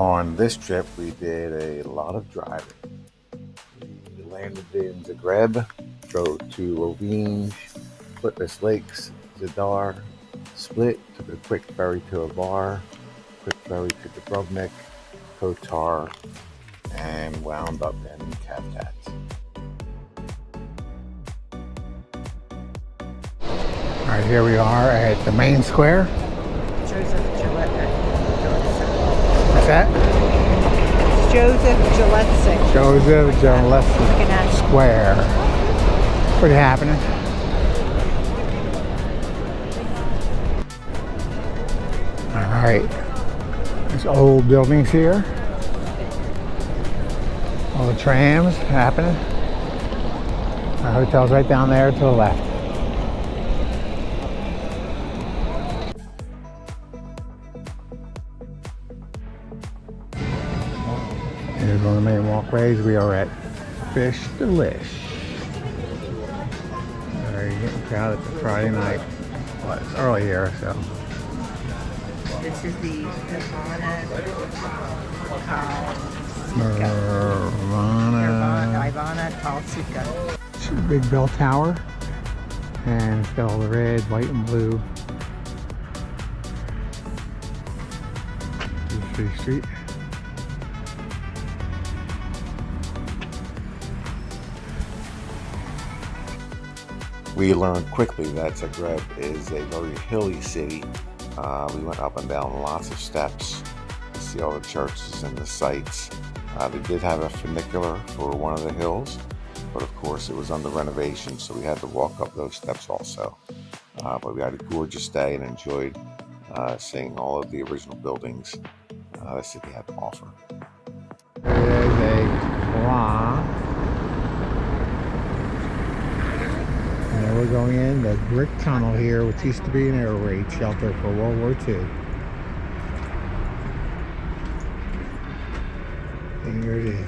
On this trip, we did a lot of driving. We landed in Zagreb, drove to Rovinj, Footless Lakes, Zadar, Split, took a quick ferry to Bohr, quick ferry to Dubrovnik, Kotar, and wound up in Cavtat. All right, here we are at the main square. What's that? Joseph Gillespie. Joseph Gillespie Square. Pretty happening. All right, there's old buildings here. All the trams happening. Our hotel's right down there to the left. Here's one of the main walkways. We are at Fish Delish. Very getting crowded for Friday night. Well, it's early here, so. This is the Ivana Kalsika. It's a big bell tower. And it's got all the red, white, and blue. City Street. We learned quickly that Zagreb is a very hilly city. We went up and down lots of steps to see all the churches and the sights. They did have a funicular for one of the hills, but of course it was under renovation, so we had to walk up those steps also. But we had a gorgeous day and enjoyed seeing all of the original buildings the city had to offer. There's a clock. And we're going in the brick tunnel here, which used to be an air raid shelter for World War II. And here it is.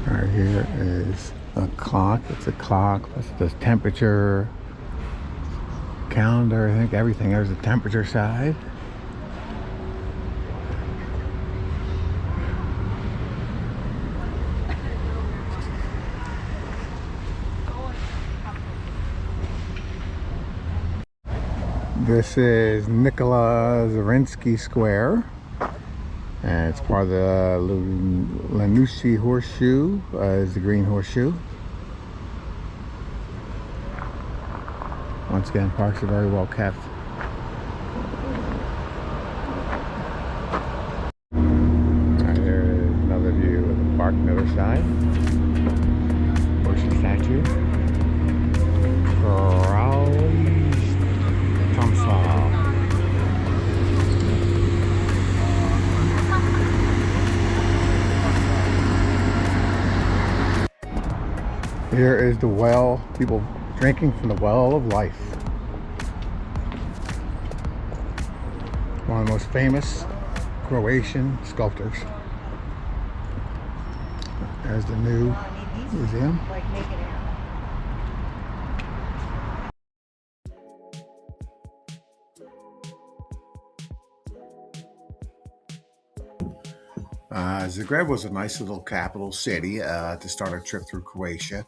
Alright, here is a clock. It's a clock. It's the temperature, calendar, I think everything. There's the temperature side. This is Nikola Zarinsky Square, and it's part of the Lanushi Horseshoe, is the Green Horseshoe. Once again, parks are very well kept. Right, there is another view of the park on the other side. Horseshoe statue. Here is the well, people drinking from the well of life. One of the most famous Croatian sculptors. There's the new museum. Zagreb was a nice little capital city to start our trip through Croatia.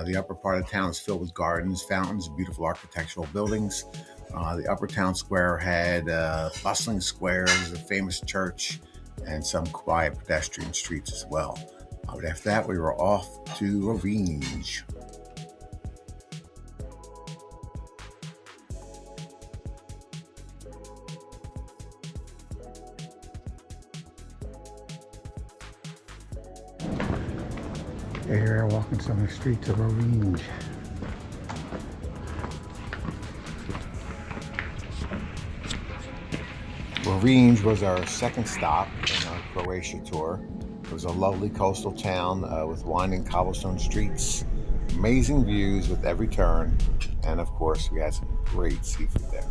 The upper part of town is filled with gardens, fountains, beautiful architectural buildings. The upper town square had bustling squares, a famous church, and some quiet pedestrian streets as well. But after that, we were off to Rovinj. Here, walking some of the streets of Rovinj. Rovinj was our second stop in our Croatia tour. It was a lovely coastal town with winding cobblestone streets, amazing views with every turn, and of course we had some great seafood there.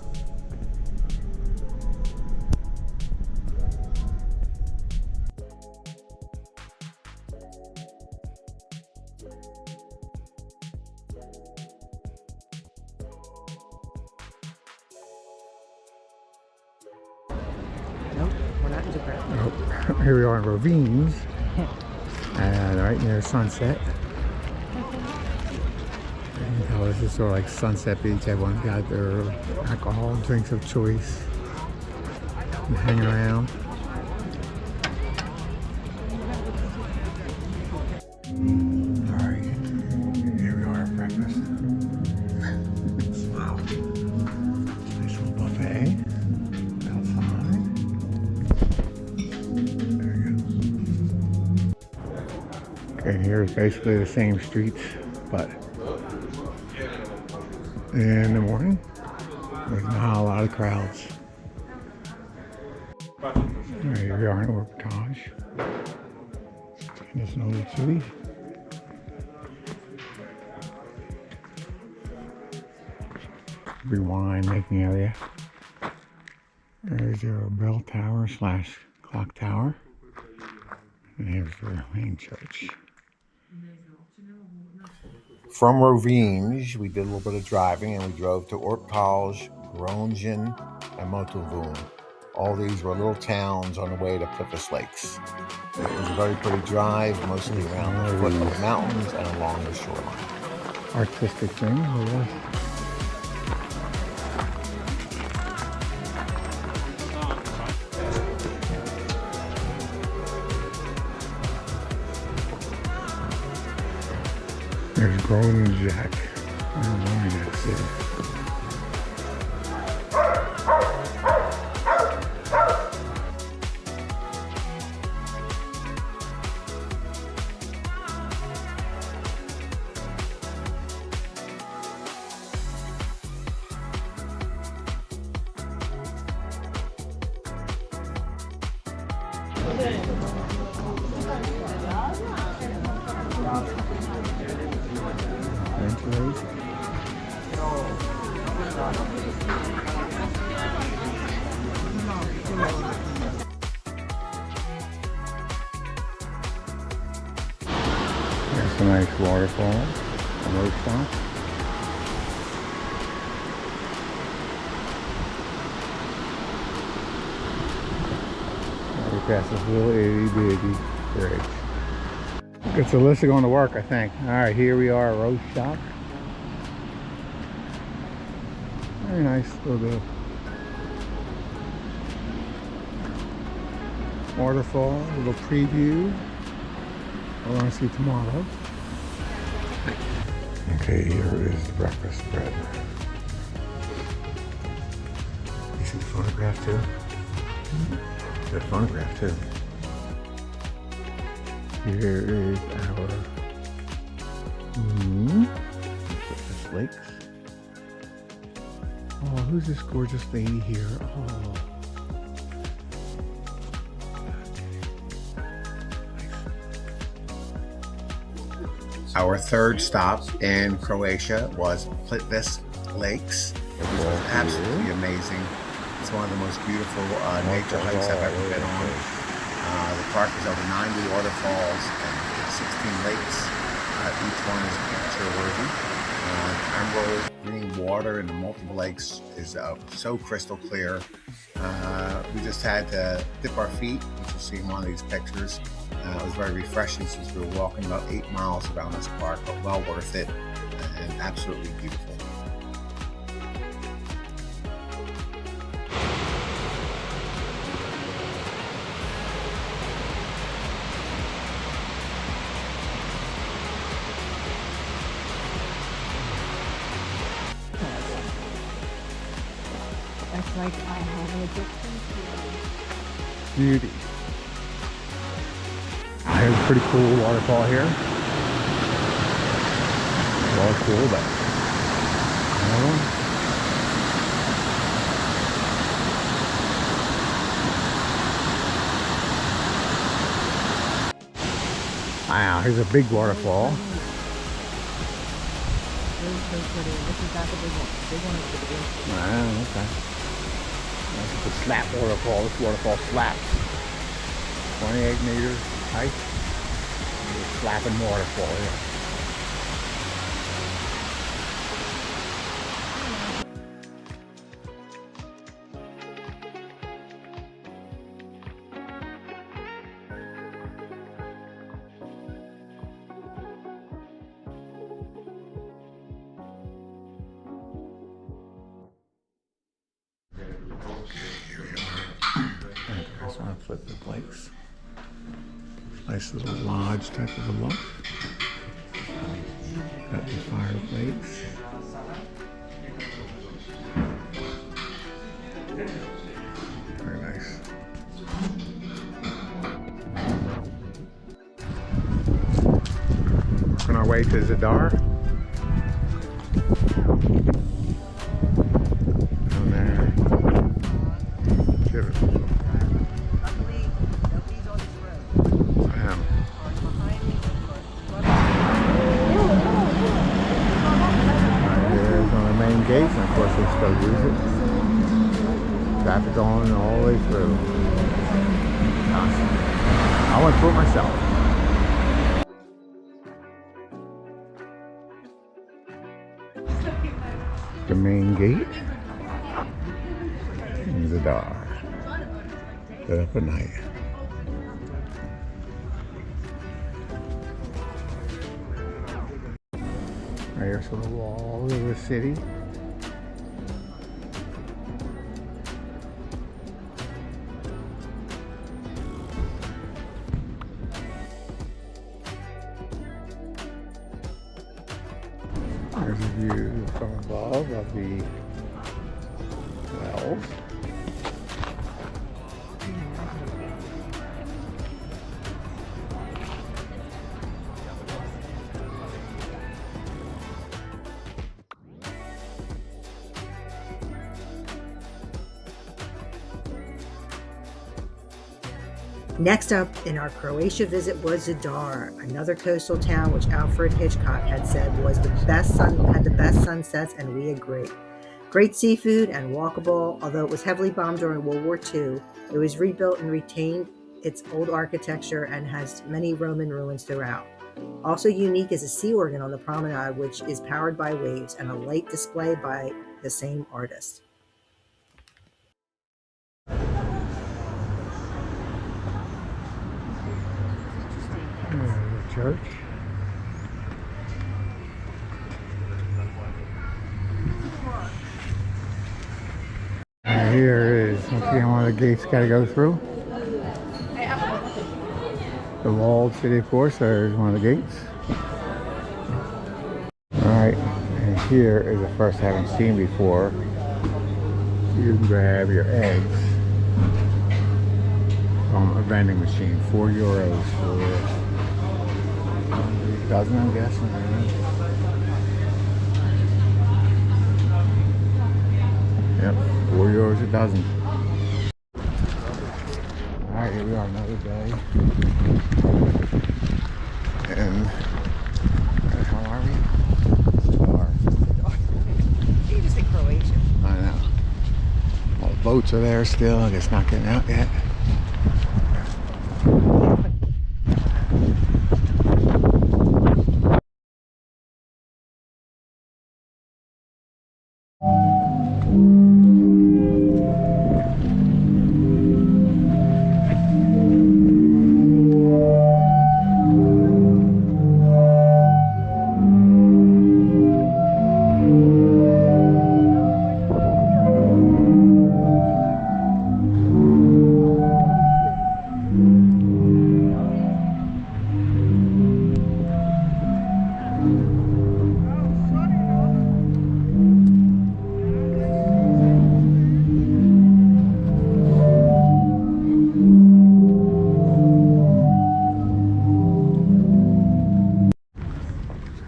Joseph. Oh, here we are in Ravines, and right near Sunset. And this is sort of like Sunset Beach. Everyone's got their alcohol, drinks of choice, and hanging around. All right, here we are at breakfast. Wow, nice little buffet outside. There you go. Okay, here is basically the same streets, but in the morning, there's not a lot of crowds. Right, here we are in Orbitage. It's an old city. Big wine making area. There's your bell tower slash clock tower. And here's the main church. From Rovines, we did a little bit of driving and we drove to Orbitage, Groningen, and Montenegro. All these were little towns on the way to Plymouth Lakes. It was a very pretty drive, mostly around the foot of the mountains and along the shoreline. Artistic thing, really. There's Groningen City. There's a nice waterfall, a road stop. We pass this little itty bitty bridge. It's Alyssa going to work, I think. Alright, here we are, road shop. Very nice little waterfall, a little preview. I want to see tomorrow. Okay, here is the breakfast bread. You see the photograph too? The photograph too. Here is our Plymouth Lakes. Oh, who's this gorgeous lady here? Oh. Our third stop in Croatia was Plitvice Lakes. It was absolutely amazing. It's one of the most beautiful nature hikes I've ever been on. The park is over 90 waterfalls and 16 lakes. Each one is picture worthy. Emerald green water in the multiple lakes is so crystal clear. We just had to dip our feet, which you'll see in one of these pictures. It was very refreshing since we were walking about 8 miles around this park, but well worth it and absolutely beautiful. That's like I have an addiction to Beauty. Here's a pretty cool waterfall here. Well, cool, but another one. Wow, here's a big waterfall. This is not the big one. The big one is the big one. Wow, okay. That's the slap waterfall. This waterfall slaps. 28 meters height. Slapping waterfall here. at the place. Nice little lodge type of a look. Got the fireplace. Very nice. On our way to Zadar. Down there. Beautiful. Luckily, nobody's on this road. I am. Here's on the main gate, and of course they still use it. Traffic on all the way through. Awesome. I went through it myself. The main gate in Zadar. Lit up at night. Right here's the wall of the city. There's a view from above of the wells. Next up in our Croatia visit was Zadar, another coastal town which Alfred Hitchcock had said was had the best sunsets, and we agree. Great seafood and walkable, although it was heavily bombed during World War II. It was rebuilt and retained its old architecture and has many Roman ruins throughout. Also unique is a sea organ on the promenade, which is powered by waves, and a light display by the same artist. The church. And here is, once again, one of the gates got to go through. The walled city, of course, there's one of the gates. Alright, and here is the first I haven't seen before. You can grab your eggs from a vending machine. €4 for a dozen, I'm guessing. Yep, €4 a dozen. Alright, here we are, another day. And how are we? Zadar. You just say Croatia. I know. All the boats are there still, I guess not getting out yet.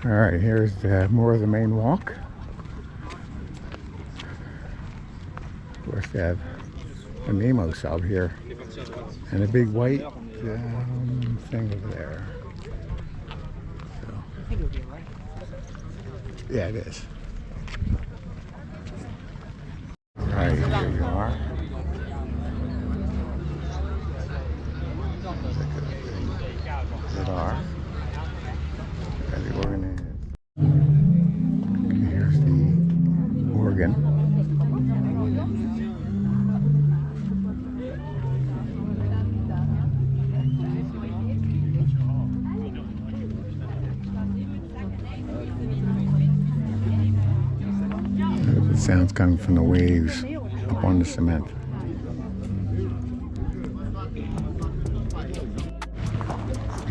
Alright, here's more of the main walk. Of course, they have a Nemo sub here and a big white thing over there. So, I think it'll be right. yeah, it is. Alright, here you are. Zadar. Where the organ is. Okay, here's the organ. The sound's coming from the waves up on the cement.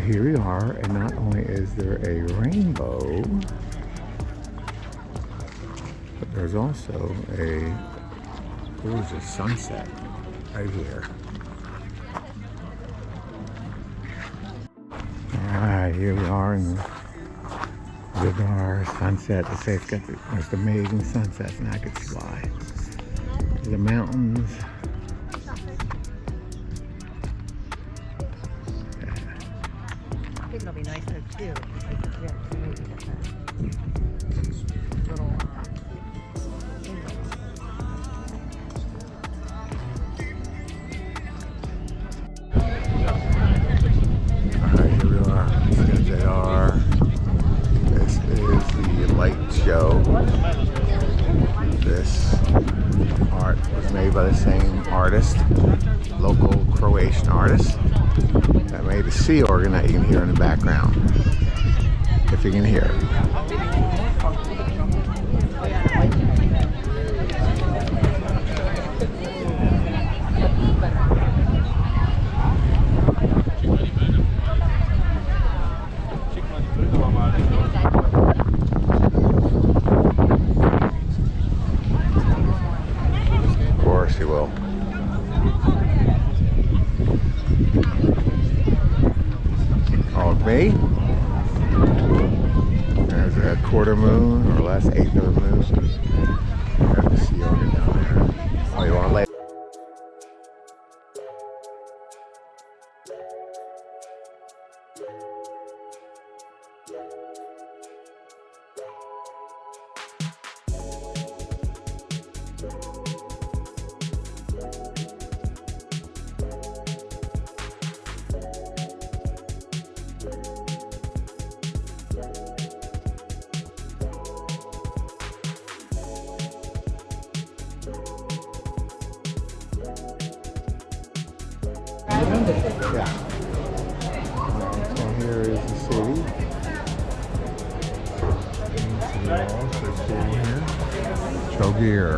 here we are, and not only is there a rainbow, but there's also a gorgeous sunset right here. Alright, here we are in the Bohr sunset. They say it's got the most amazing sunsets, and I could see why. The mountains. I think it'll be nice though too. Little Alright, here we are. JR. This is the light show. This art was made by the same artist, local Croatian artist, that made the sea organ that you can hear in the background, if you can hear it. Of course he will. Oh, me? There's a quarter moon, or less, eighth of a moon. There's the sea organ down there. Oh, you want to lay? Yeah. So here is the city. Trogir.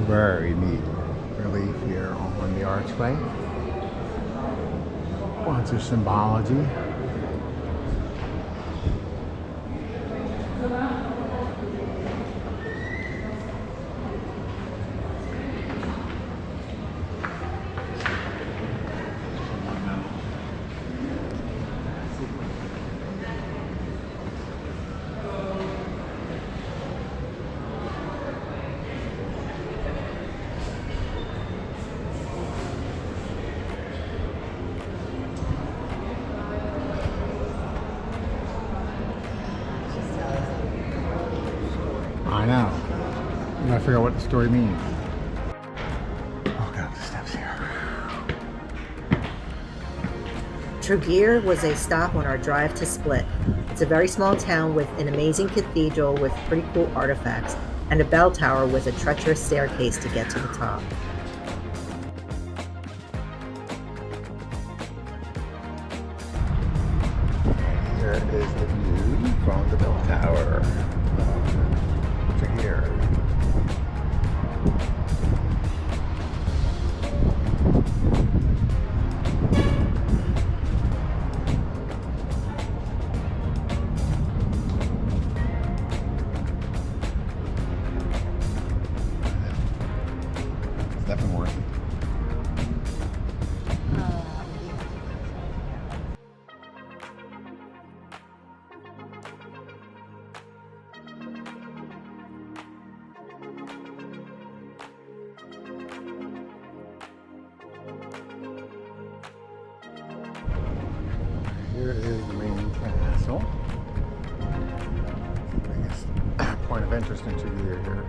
Very neat relief here on the archway. Lots of symbology. I know. I gotta figure out what the story means. Oh god, the steps here. Trogir was a stop on our drive to Split. It's a very small town with an amazing cathedral with pretty cool artifacts and a bell tower with a treacherous staircase to get to the top. Here is the view from the bell tower. To here. It's definitely worth it. Here is the main castle. Biggest point of interest in Trogir here.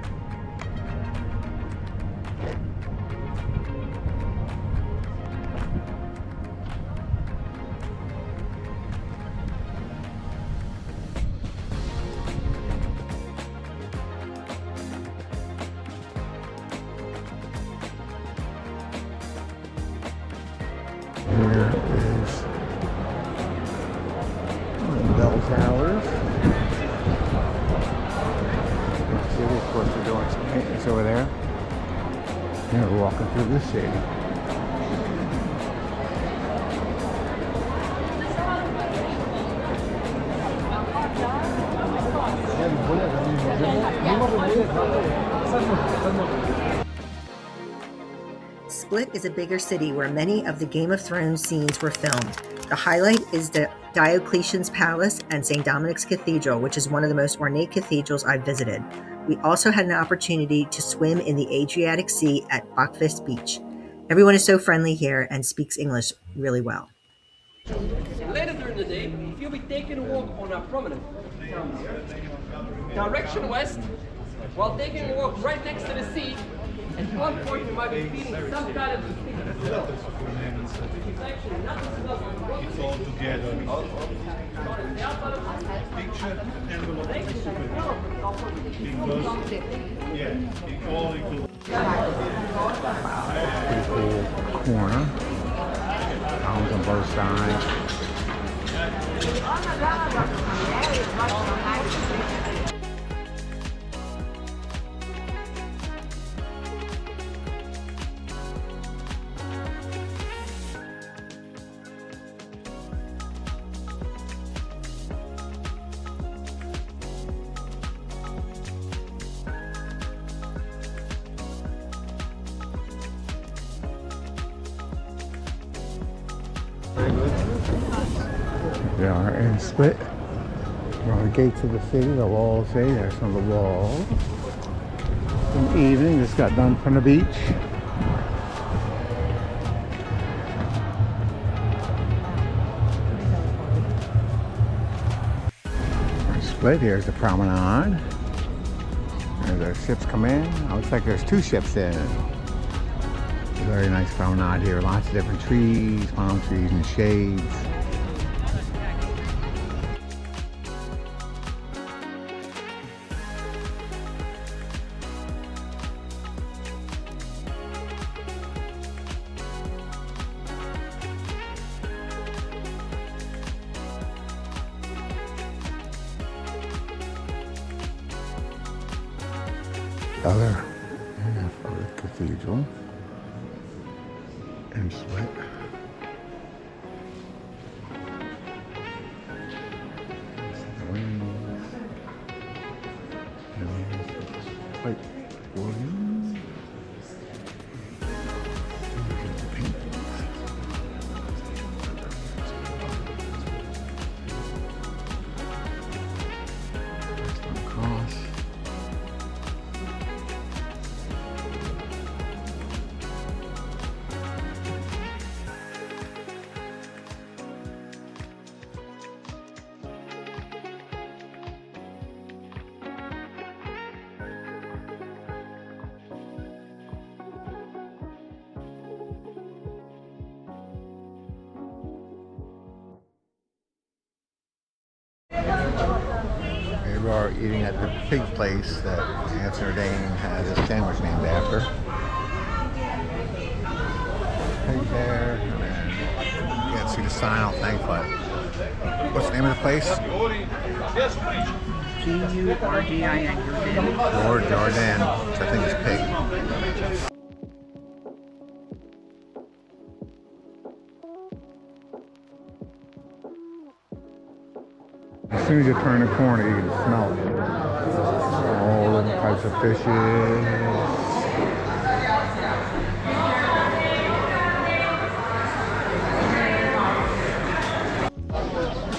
And we're walking through the city. Split is a bigger city where many of the Game of Thrones scenes were filmed. The highlight is the Diocletian's Palace and St. Dominic's Cathedral, which is one of the most ornate cathedrals I've visited. We also had an opportunity to swim in the Adriatic Sea at Bokvist Beach. Everyone is so friendly here and speaks English really well. Later during the day, you'll be taking a walk on a promenade. Direction west, while taking a walk right next to the sea. At one point, you might be feeling some kind of distinct smell. It's actually not the smell of the It's all together. Picture envelope is super because it all includes. Pretty cool corner. Homes on both sides. We are in Split. We're on the gates of the city. The walls say there's some of the walls. Some evening, just got done from the beach. We're in Split. Here's the promenade. There's our ships come in. Oh, looks like there's two ships in. Very nice promenade here. Lots of different trees, palm trees and shades. Other half of the cathedral in Split. The wings. And there's quite Williams. The paintings. There's the cross. We are eating at the pig place that Anthony Dane has a sandwich named after. Pig there, and then you can't see the sign, I don't think, but what's the name of the place? G-U-R-D-I-N. Bohr Jordan, which I think is pig. As soon as you turn the corner, you can smell it. All different types of fishes.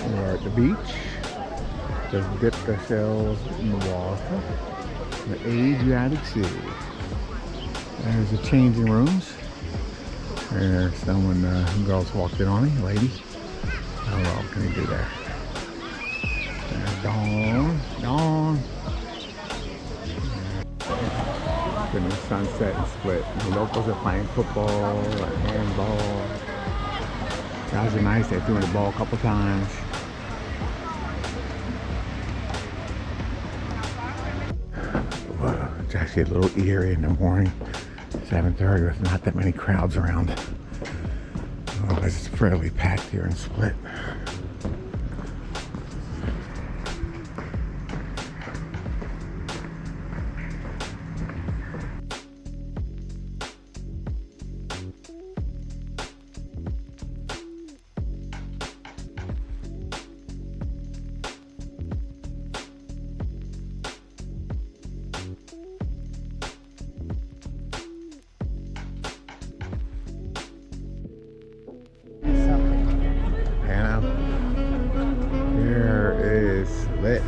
We're at the beach. Just dipped ourselves in the water. The Adriatic Sea. There's the changing rooms. There's someone, girls walked in on me, lady. Oh well, what can you do there? Dawn. Been the sunset and Split. The locals are playing football and handball. Guys are nice. They threw the ball a couple times. Well, it's actually a little eerie in the morning. 7:30 with not that many crowds around. Otherwise, it's fairly packed here in Split. lit.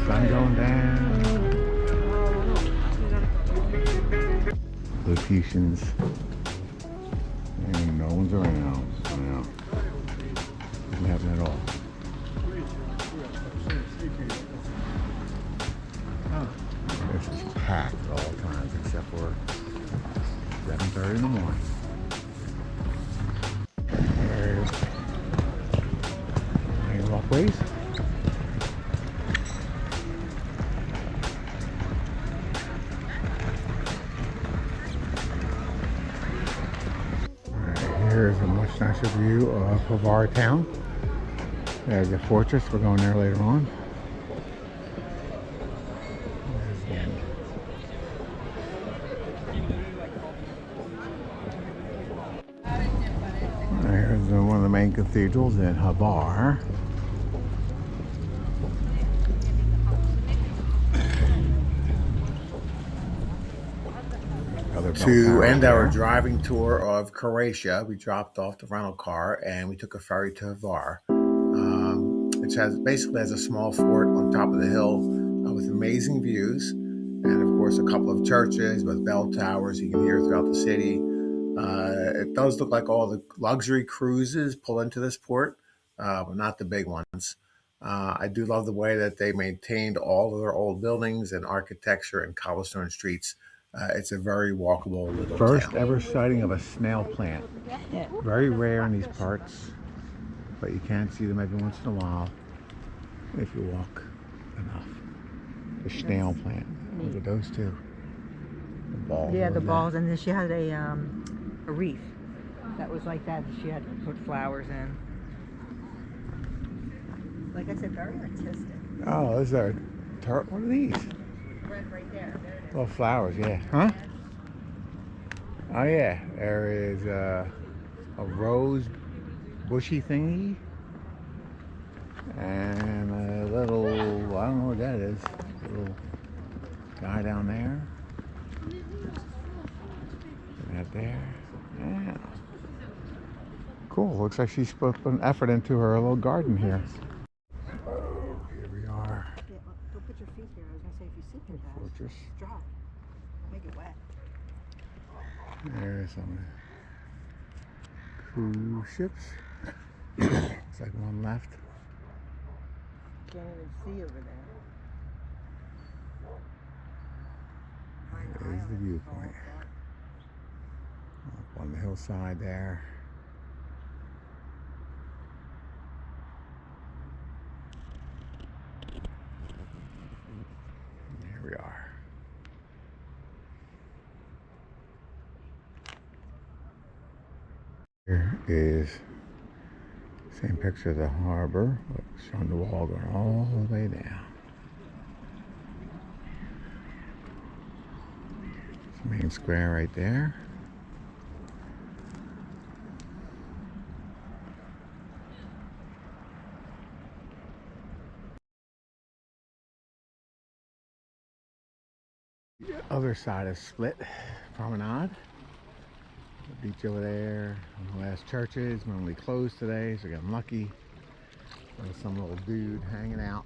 Sun going down. Locations. And no one's around. I know. Doesn't happen at all. This is packed at all times except for 7:30 in the morning. There's any walkways. Here's a much nicer view of our town. There's a fortress. We're going there later on. There's the end. Here's one of the main cathedrals in Bohr. To end our driving tour of Croatia, we dropped off the rental car and we took a ferry to Bohr. It basically has a small fort on top of the hill with amazing views, and of course a couple of churches with bell towers you can hear throughout the city. It does look like all the luxury cruises pull into this port, but not the big ones. I do love the way that they maintained all of their old buildings and architecture and cobblestone streets. It's a very walkable little First town. Ever sighting of a snail plant. Very rare in these parts, but you can see them every once in a while if you walk enough. The snail plant. Look at those two. The balls. Yeah, the balls, and then she had a wreath that was like that. She had to put flowers in. Like I said, very artistic. Oh, is there a tart? What are these? Red right there. There it is. Little flowers, yeah. Huh? Oh yeah, there is a rose bushy thingy and a little, I don't know what that is, a little guy down there. That there. Yeah. Cool, looks like she's put an effort into her little garden here. Here we are. Yeah, don't put your feet here. I was going to say, if you sit here, guys, Fortress. drop. Make it wet. There's some cruise ships. Looks like one left. Can't even see over there. There's the viewpoint. Up on the hillside there. Here we are. Here is the same picture of the harbor, showing the wall going all the way down. It's the main square right there. The other side is Split Promenade. The beach over there, the last churches, normally closed today, so I got lucky. There's some little dude hanging out.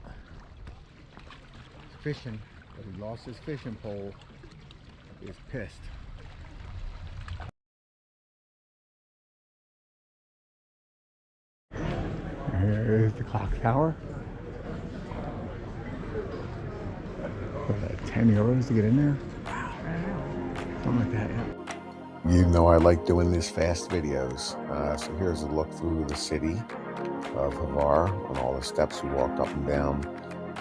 He's fishing, but he lost his fishing pole. He's pissed. Here's the clock tower. 10 euros to get in there? Wow. Something like that, yeah. You know I like doing these fast videos. So here's a look through the city of Bohr on all the steps we walked up and down.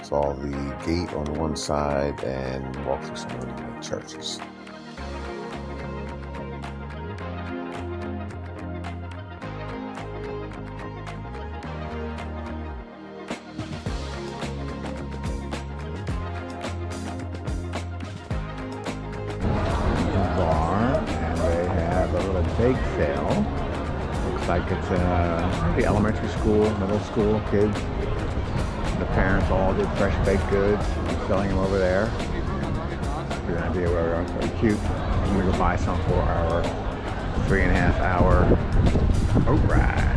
Saw the gate on one side and walked through some of the churches. Bake sale. Looks like it's the elementary school, middle school kids. The parents all did fresh baked goods, selling them over there. Give you an idea where we are. It's very cute. I'm gonna go buy some for our 3.5 hour boat ride.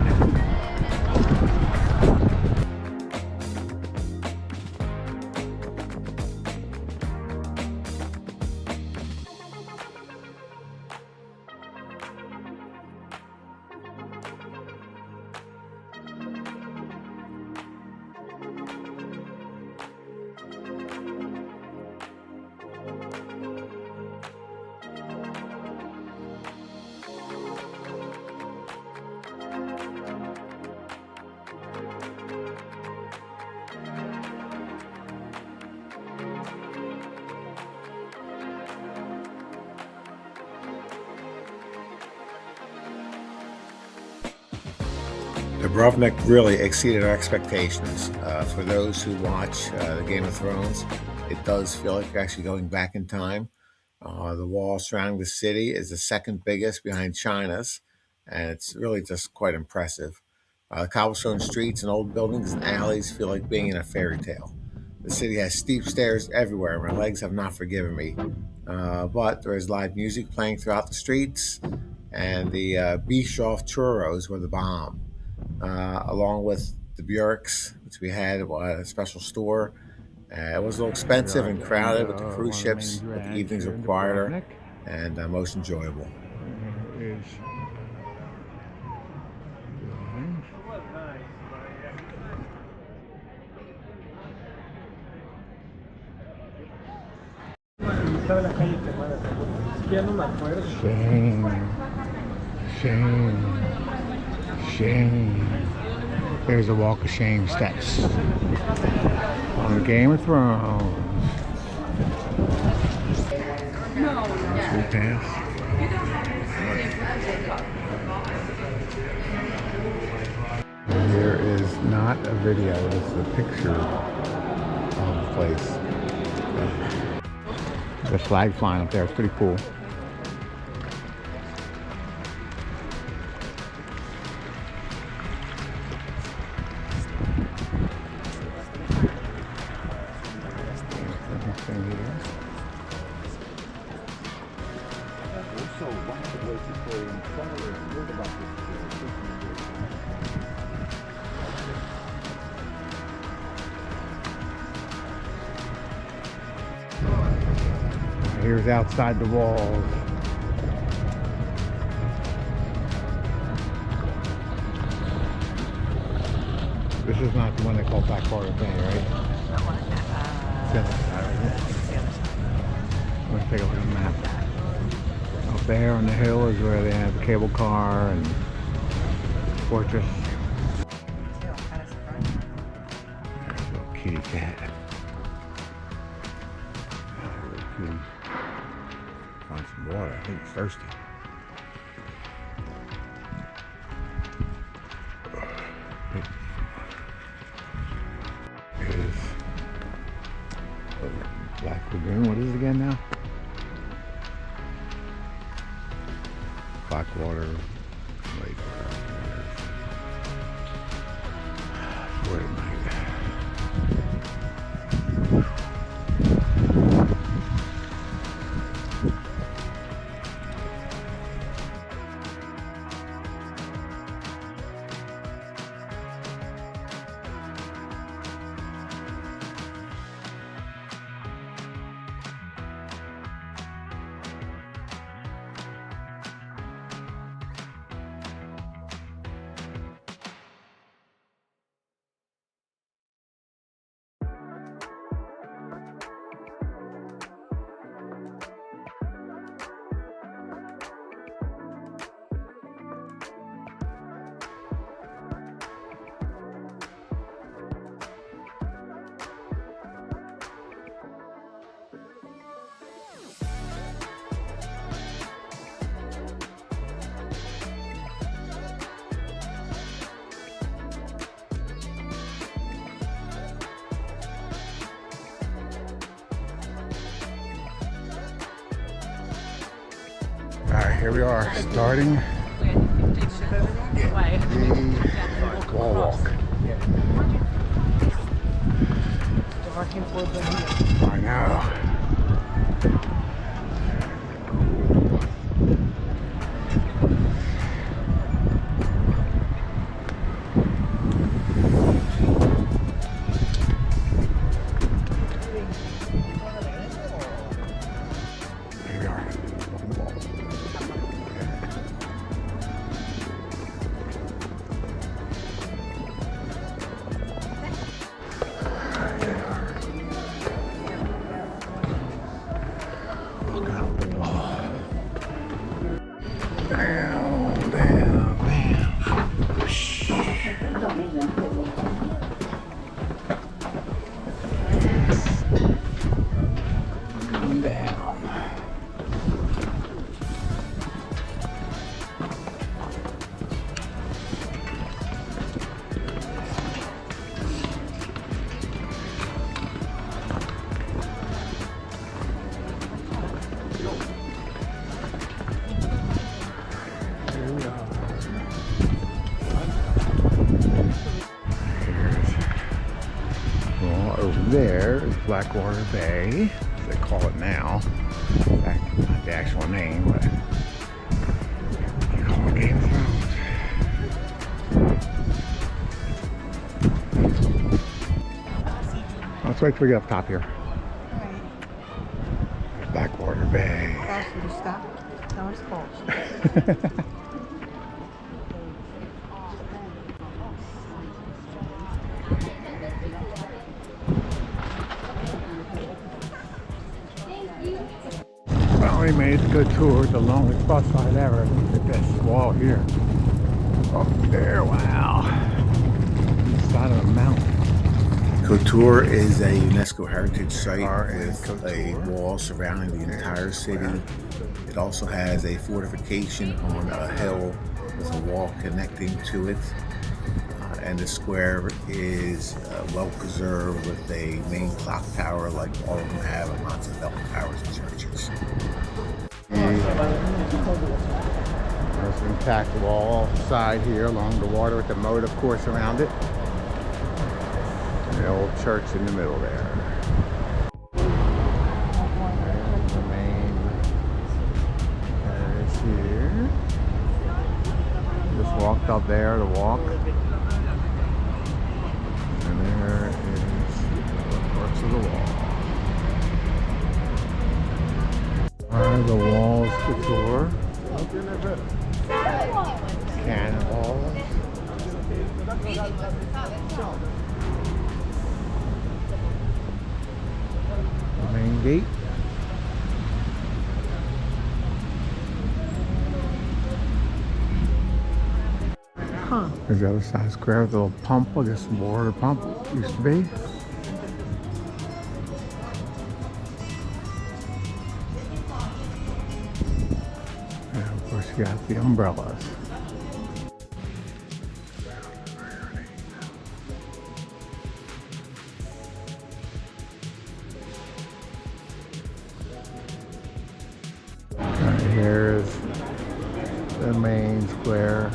Dubrovnik really exceeded our expectations. For those who watch the Game of Thrones, it does feel like you're actually going back in time. The wall surrounding the city is the second biggest behind China's, and it's really just quite impressive. The cobblestone streets and old buildings and alleys feel like being in a fairy tale. The city has steep stairs everywhere. My legs have not forgiven me. But there is live music playing throughout the streets, and the Bischoff churros were the bomb. Along with the Bjorks, which we had at a special store. It was a little expensive and crowded with the cruise ships, but the evenings were quieter and most enjoyable. Shame. There's a walk of shame steps on the Game of Thrones. Once we pass. Here is not a video, this is a picture of the place. The flag flying up there, it's pretty cool. Here's outside the walls. This is not the one they call Blackwater Bay, right? Let's take a look at the map. Up there on the hill is where they have the cable car and fortress. There's a little kitty cat. Find some water. I think it's thirsty. Here's Black Lagoon. What is it again now? Blackwater Lake. Wait a minute. Alright, here we are, starting the wall walk. I know. Here we are. Over there is Blackwater Bay, as they call it now. In fact, not the actual name, but they call it Game of Thrones. Let's wait till we get up top here. Blackwater Bay. Should you stop? No, it's cold. Well, we made a good tour. The longest bus ride ever. Look at this wall here. Oh, there, wow. Side of a mountain. Couture is a UNESCO heritage site with Couture. a wall surrounding the entire city. It also has a fortification on a hill with a wall connecting to it. And the square is well preserved with a main clock tower like all of them have, and lots of bell towers and churches. There's an intact wall side here along the water with the moat, of course, around it. And the old church in the middle there. There's the main terrace here. Just walked up there to walk. And there is parts of the wall. The walls couture. Cannonballs. The main gate. There's the other side square, the little pump, I guess the water pump used to be. And of course you got the umbrellas. Right, here's the main square.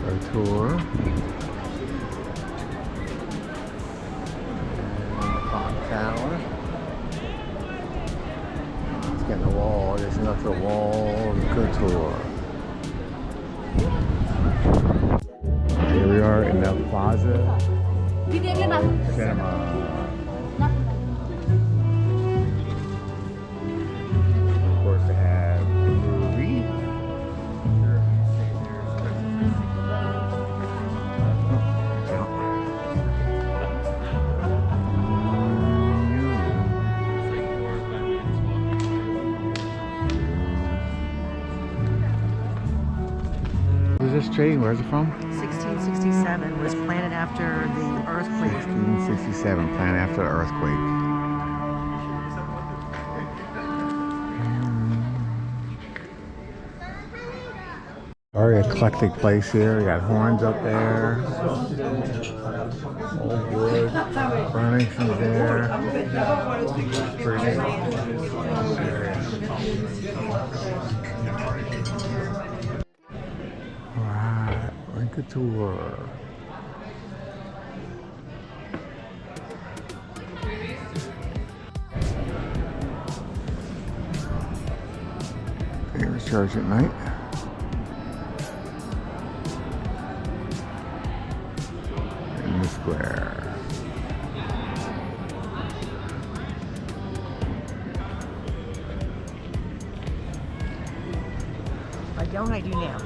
Our tour. And the clock tower. Let's get in the wall. There's enough of the wall. Good tour. Here we are in the plaza. Cinema. Of course, they have the movie. This tree, where's it from? 1667 was planted after the earthquake. 1667, planned after the earthquake. Very eclectic place here. We got horns up there, old wood, furnishings there. Pretty neat. Alright, Lincoln tour. Here's church at night. In the square. I don't, I do now.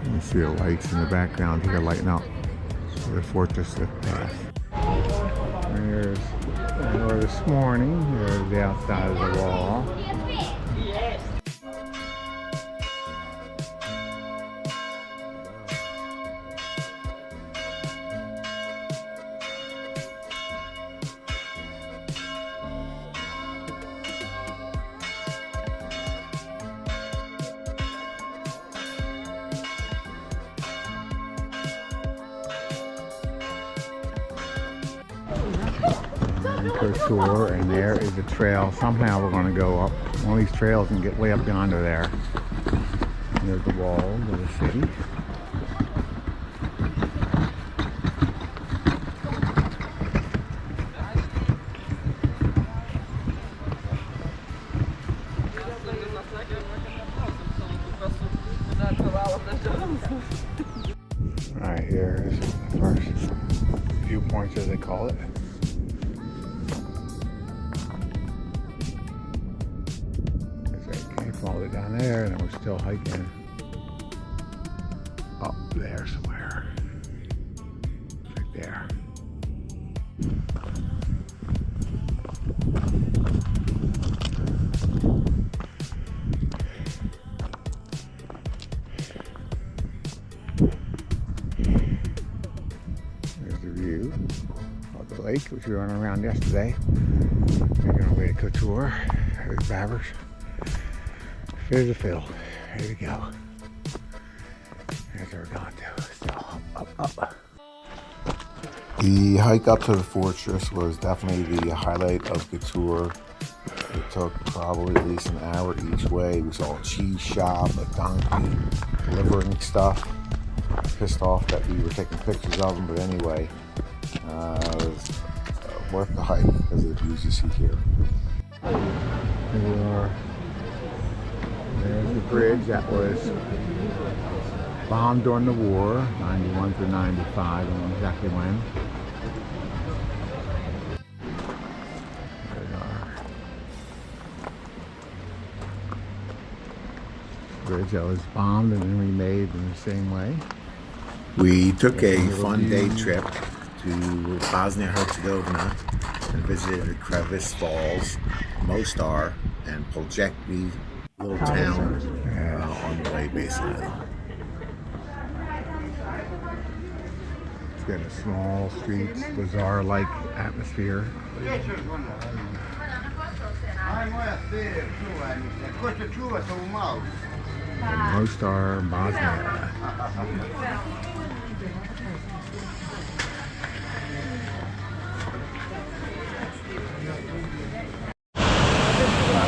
You see the lights in the background here lighting up the fortress path. There's where this morning. There's the outside of the wall. Tour, and there is a trail. Somehow we're going to go up one of these trails and get way up yonder there. And there's the walls of the city. Right here is the first viewpoints, as they call it. Came from all the way down there, and then we're still hiking up there somewhere. Right there. There's the view of the lake, which we were around yesterday. Making our way to Couture. There's Babbers. There's the fill. There we go. There's where we're going to. Still up. The hike up to the fortress was definitely the highlight of the tour. It took probably at least an hour each way. We saw a cheese shop, a donkey delivering stuff. Pissed off that we were taking pictures of them, but anyway, it was worth the hike because of the views you see here. Here we are. There's the bridge that was bombed during the war, 91 through 95, I don't know exactly when. There we are. Bridge that was bombed and then remade in the same way. We took a fun day trip to Bosnia-Herzegovina and visited the Crevice Falls, Mostar, and Poljecki little town on the way, basically. It's got a small streets, bazaar-like atmosphere. Mostar, Bosnia.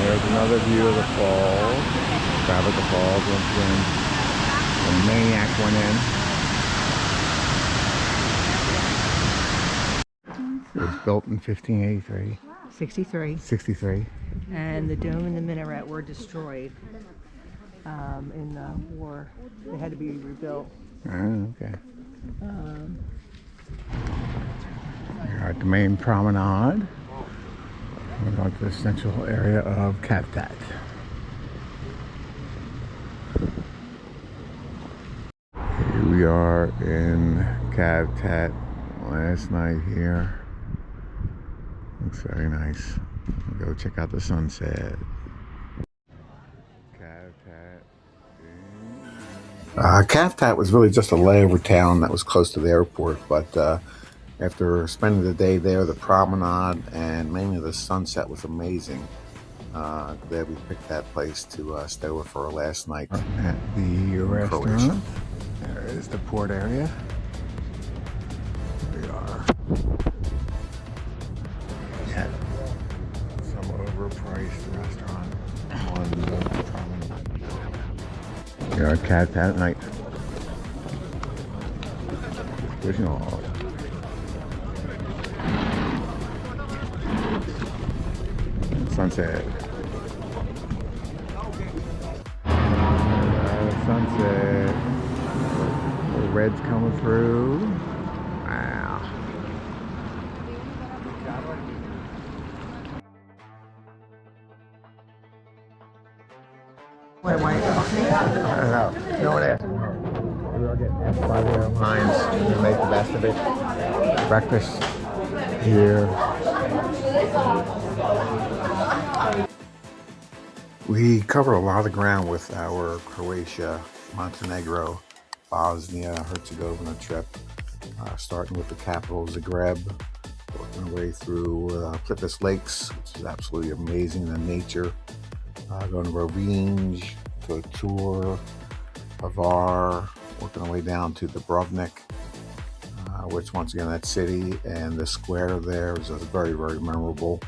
There's another view of the falls. Traveled the falls once again. The Maniac went in. It was built in 1583. 63. And the dome and the minaret were destroyed in the war. They had to be rebuilt. Oh, okay. We're at the main promenade. We're going to the central area of Kavtat. Here we are in Kavtat last night here. Looks very nice. We'll go check out the sunset. Kavtat was really just a layover town that was close to the airport, but after spending the day there, the promenade and mainly the sunset was amazing. Glad we picked that place to stay over for our last night at the restaurant. Croatia. There is the port area. Here we are. At some overpriced restaurant on the promenade. Here are Kavtat at night. Original. Sunset. Sunset. The red's coming through. Wow. Why I don't know. No one asked. We were getting asked by the airlines to make the best of it. Breakfast here. We covered a lot of ground with our Croatia, Montenegro, Bosnia, Herzegovina trip, starting with the capital Zagreb, working our way through Plitvice Lakes, which is absolutely amazing, the nature, going to Rovinj, Couture, Hvar, working our way down to Dubrovnik, which once again that city and the square there is very, very memorable,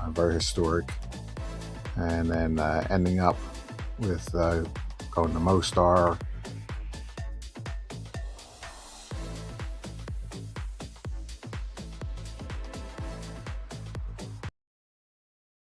very historic. And then ending up with going to Mostar,